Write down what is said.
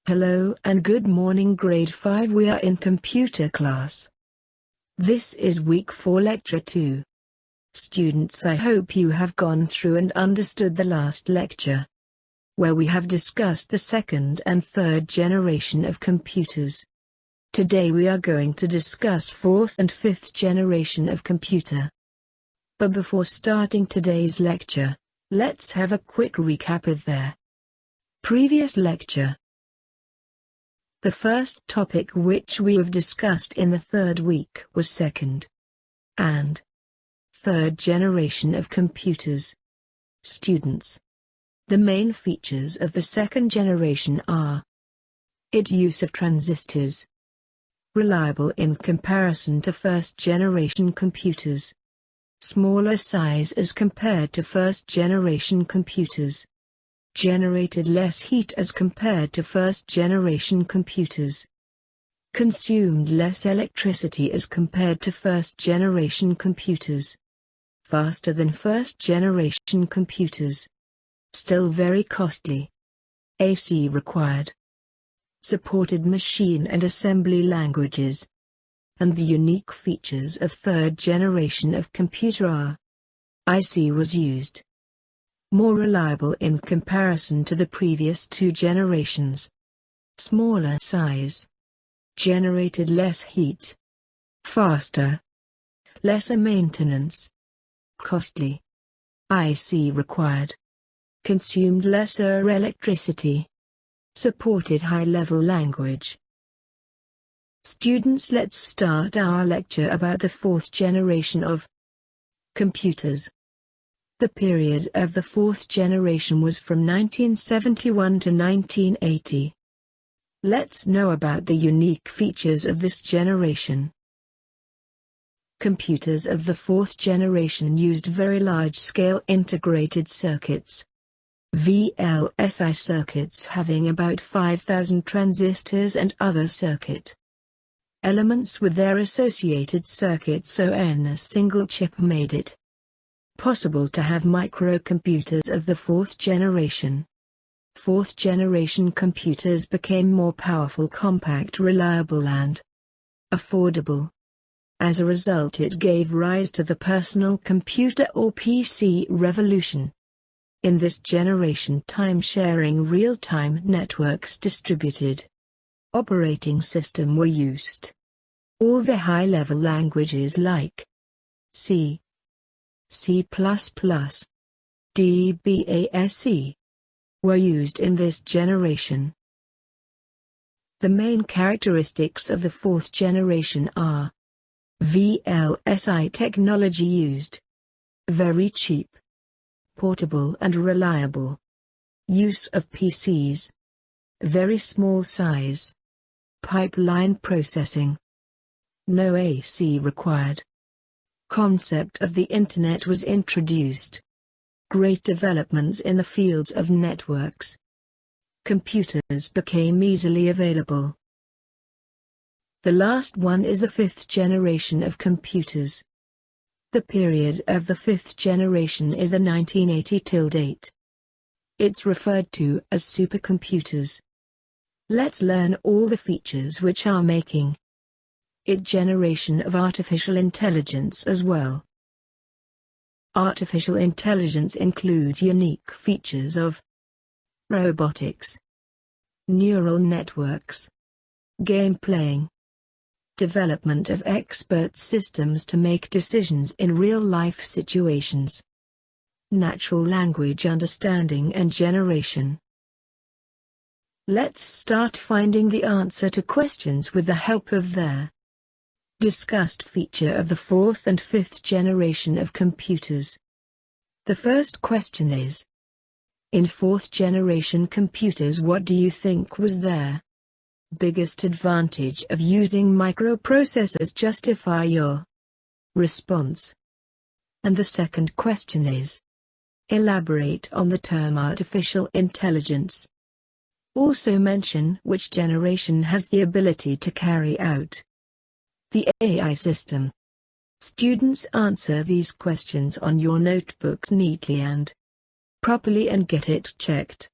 Hello and good morning grade 5. We are in computer class. This is week 4 lecture 2. Students, I hope you have gone through and understood the last lecture, where we have discussed the second and third generation of computers. Today we are going to discuss fourth and fifth generation of computer. But before starting today's lecture, let's have a quick recap of their previous lecture. The first topic which we have discussed in the third week was second and third generation of computers. Students, the main features of the second generation are its use of transistors, reliable in comparison to first generation computers, smaller size as compared to first generation computers, generated less heat as compared to first-generation computers, consumed less electricity as compared to first-generation computers, faster than first-generation computers, still very costly, AC required, supported machine and assembly languages, and the unique features of third generation of computer are IC was used, more reliable in comparison to the previous two generations, smaller size, generated less heat, faster, lesser maintenance, costly, IC required, consumed lesser electricity, supported high-level language. Students, let's start our lecture about the fourth generation of computers. The period of the fourth generation was from 1971 to 1980. Let's know about the unique features of this generation. Computers of the fourth generation used very large-scale integrated circuits, VLSI circuits having about 5,000 transistors and other circuit elements with their associated circuits on a single chip made it possible to have microcomputers of the fourth generation. Fourth generation computers became more powerful, compact, reliable and affordable. As a result, it gave rise to the personal computer or PC revolution. In this generation, time-sharing real-time networks, distributed operating system were used. All the high-level languages like C, C++, DBASE were used in this generation. The main characteristics of the fourth generation are VLSI technology used, very cheap, portable and reliable, use of PCs, very small size, pipeline processing, no AC required. Concept of the Internet was introduced. Great developments in the fields of networks. Computers became easily available. The last one is the fifth generation of computers. The period of the fifth generation is the 1980 till date. It's referred to as supercomputers. Let's learn all the features which are making it generation of artificial intelligence as well. Artificial intelligence includes unique features of robotics, neural networks, game playing, development of expert systems to make decisions in real-life situations, natural language understanding and generation. Let's start finding the answer to questions with the help of their discussed feature of the fourth and fifth generation of computers. The first question is, in fourth generation computers, what do you think was their biggest advantage of using microprocessors? Justify your response. And the second question is, elaborate on the term artificial intelligence. Also mention which generation has the ability to carry out the AI system. Students, answer these questions on your notebooks neatly and properly and get it checked.